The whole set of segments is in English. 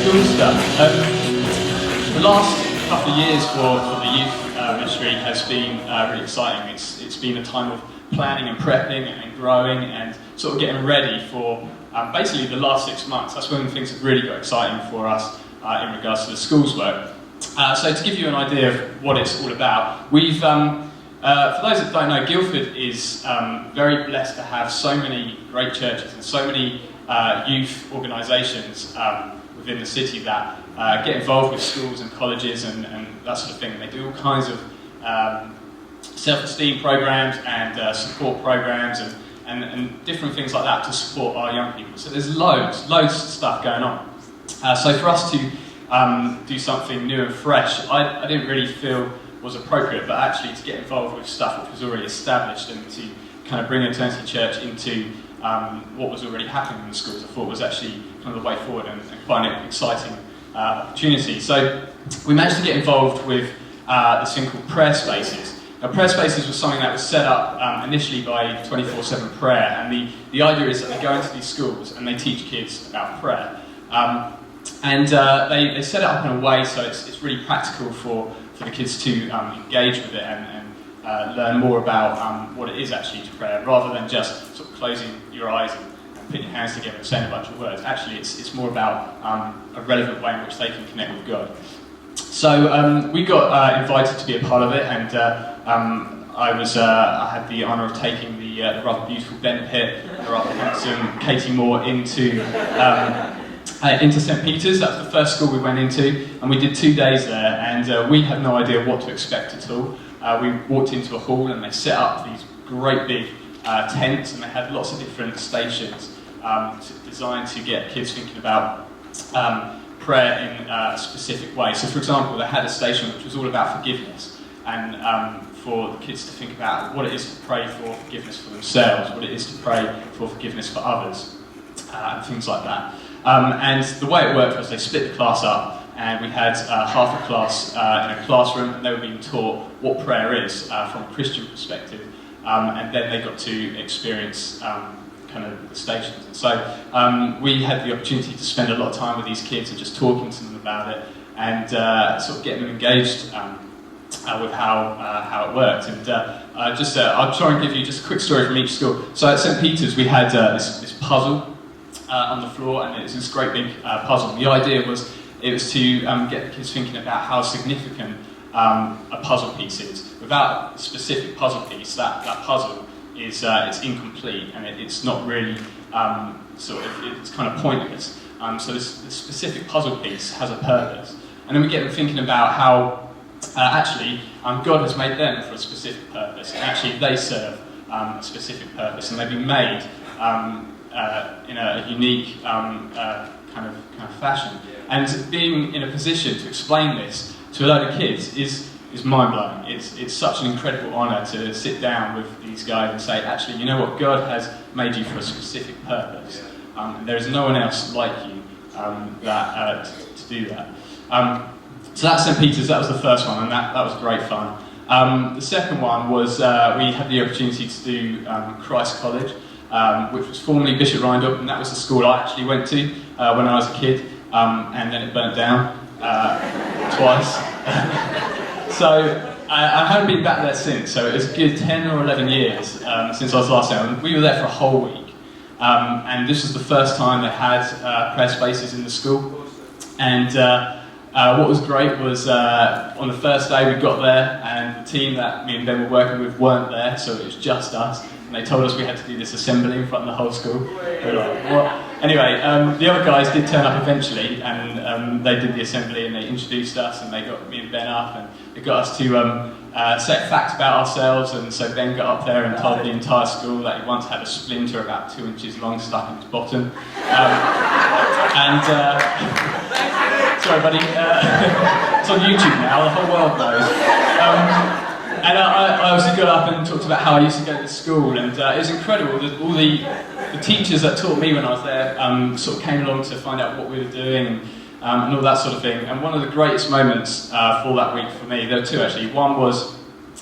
school stuff. The last couple of years for the youth ministry has been really exciting. It's been a time of planning and prepping and growing and sort of getting ready for basically the last 6 months. That's when things have really got exciting for us in regards to the school's work. So to give you an idea of what it's all about, we've, for those that don't know, Guildford is very blessed to have so many great churches and so many youth organisations within the city that get involved with schools and colleges and that sort of thing. And they do all kinds of self-esteem programs and support programs and different things like that to support our young people. So there's loads of stuff going on. So for us to do something new and fresh, I didn't really feel was appropriate, but actually to get involved with stuff which was already established and to kind of bring Eternity Church into what was already happening in the schools, I thought was actually kind of the way forward and quite an exciting opportunity. So we managed to get involved with this thing called Prayer Spaces. Now, Prayer Spaces was something that was set up initially by 24/7 Prayer, and the idea is that they go into these schools and they teach kids about prayer. They set it up in a way so it's really practical for the kids to engage with it and learn more about what it is actually to pray, rather than just sort of closing your eyes and putting your hands together and saying a bunch of words. Actually, it's more about a relevant way in which they can connect with God. So we got invited to be a part of it, and I had the honour of taking the rather beautiful Ben Pitt, the rather handsome Katie Moore into St Peter's. That was the first school we went into, and we did 2 days there, and we had no idea what to expect at all. We walked into a hall and they set up these great big tents, and they had lots of different stations designed to get kids thinking about prayer in a specific way. So for example, they had a station which was all about forgiveness, and for the kids to think about what it is to pray for forgiveness for themselves, what it is to pray for forgiveness for others, and things like that. And the way it worked was they split the class up, and we had half a class in a classroom, and they were being taught what prayer is from a Christian perspective, and then they got to experience kind of the stations. And so we had the opportunity to spend a lot of time with these kids and just talking to them about it, and sort of getting them engaged with how it worked. And I'll try and give you just a quick story from each school. So at St Peter's we had this puzzle on the floor, and it was this great big puzzle. The idea was it was to get the kids thinking about how significant a puzzle piece is. Without a specific puzzle piece, that puzzle is it's incomplete, and it's not really it's kind of pointless. So this specific puzzle piece has a purpose, and then we get them thinking about how actually God has made them for a specific purpose, and actually they serve a specific purpose, and they've been made in a unique kind of fashion. And being in a position to explain this to a load of kids is mind-blowing. It's such an incredible honour to sit down with these guys and say, actually, you know what, God has made you for a specific purpose. And there is no one else like you to do that. So that's St Peter's. That was the first one, and that was great fun. The second one was we had the opportunity to do Christ College, which was formerly Bishop Rhyndock, and that was the school I actually went to when I was a kid, and then it burnt down twice. So I haven't been back there since, so it was a good 10 or 11 years since I was last there, and we were there for a whole week. And this was the first time they had prayer spaces in the school, and what was great was on the first day we got there, and the team that me and Ben were working with weren't there, so it was just us. And they told us we had to do this assembly in front of the whole school. We were like, what? Anyway, the other guys did turn up eventually, and they did the assembly, and they introduced us, and they got me and Ben up, and they got us to say facts about ourselves. And so Ben got up there and told the entire school that he once had a splinter about 2 inches long stuck in his bottom. Sorry, buddy. It's on YouTube now. The whole world knows. And I also got up and talked about how I used to go to school, and it was incredible that all the teachers that taught me when I was there sort of came along to find out what we were doing and all that sort of thing. And one of the greatest moments for that week for me, there were two actually. One was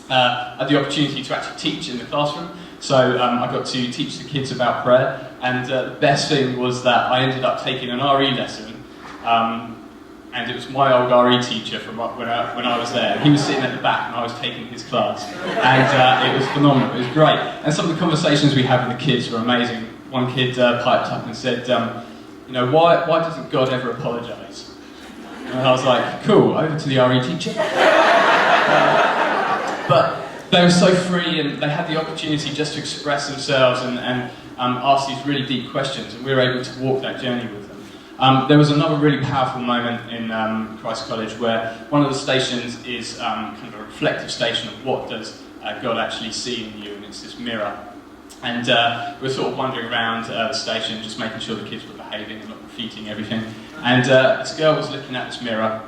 I had the opportunity to actually teach in the classroom, so I got to teach the kids about prayer, and the best thing was that I ended up taking an RE lesson and it was my old RE teacher from when I was there. He was sitting at the back and I was taking his class, and it was phenomenal, it was great. And some of the conversations we had with the kids were amazing. One kid piped up and said, you know, why doesn't God ever apologise? And I was like, cool, over to the RE teacher. But they were so free and they had the opportunity just to express themselves and ask these really deep questions, and we were able to walk that journey with them. There was another really powerful moment in Christ College where one of the stations is kind of a reflective station of what does God actually see in you, and it's this mirror. And we were sort of wandering around the station, just making sure the kids were behaving and not repeating everything. And this girl was looking at this mirror,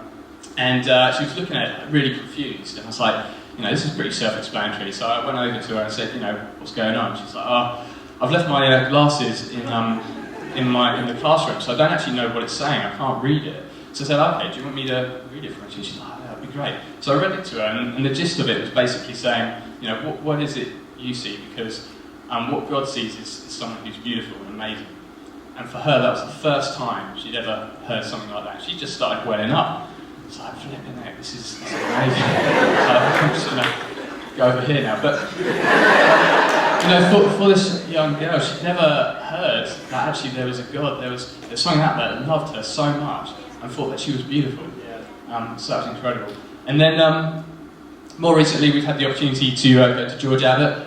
and she was looking at it really confused. And I was like, you know, this is pretty self-explanatory. So I went over to her and said, you know, what's going on? She's like, oh, I've left my glasses in the classroom, so I don't actually know what it's saying. I can't read it. So I said, okay, do you want me to read it for you? She's like, oh, that'd be great. So I read it to her, and the gist of it was basically saying, you know, what is it you see? Because what God sees is someone who's beautiful and amazing. And for her, that was the first time she'd ever heard something like that. She just started welling up. It's like, flipping heck, this is amazing. So I'm just going to go over here now. But, you know, for this young girl, she'd never heard that actually there was a God. There was something out there that loved her so much and thought that she was beautiful. So that was incredible. And then, more recently, we've had the opportunity to go to George Abbott.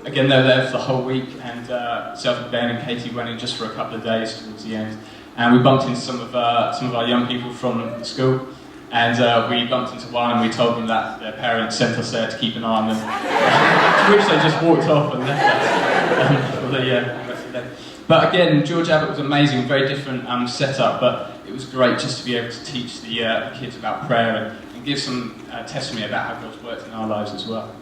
Again, they were there for the whole week, and myself and Ben and Katie went in just for a couple of days towards the end. And we bumped into some of our young people from the school, and we bumped into one and we told them that their parents sent us there to keep an eye on them, to which they just walked off and left us for the rest of the day. But again, George Abbott was amazing, very different setup, but it was great just to be able to teach the kids about prayer and give some testimony about how God's worked in our lives as well.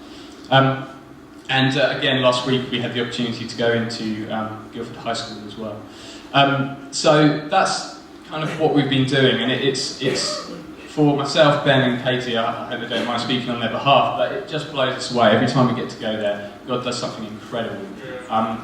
And again, last week we had the opportunity to go into Guildford High School as well. So that's kind of what we've been doing, and it's for myself, Ben and Katie, I hope they don't mind speaking on their behalf, but it just blows us away. Every time we get to go there, God does something incredible.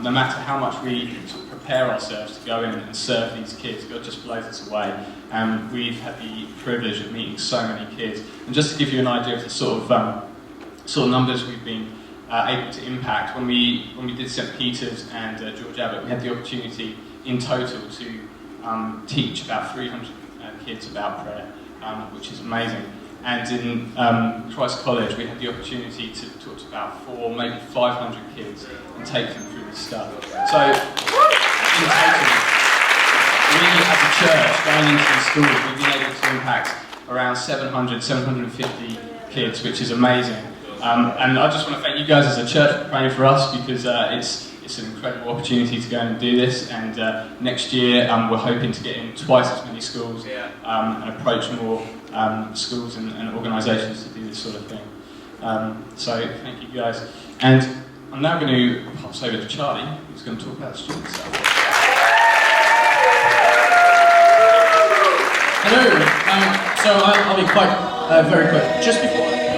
No matter how much we sort of prepare ourselves to go in and serve these kids, God just blows us away. And we've had the privilege of meeting so many kids. And just to give you an idea of the sort of numbers we've been able to impact, when we did St. Peter's and George Abbott, we had the opportunity in total to teach about 300 kids about prayer, which is amazing. And in Christ College, we had the opportunity to talk to about 400, maybe 500 kids and take them through this stuff. So, in total, we as a church, going into the schools, we've been able to impact around 700, 750 kids, which is amazing. And I just want to thank you guys as a church for praying for us, because it's an incredible opportunity to go and do this. And next year we're hoping to get in twice as many schools and approach more schools and organisations to do this sort of thing. So thank you guys. And I'm now going to pass over to Charlie, who's going to talk about student stuff. Hello. So I'll be quite very quick. Just before.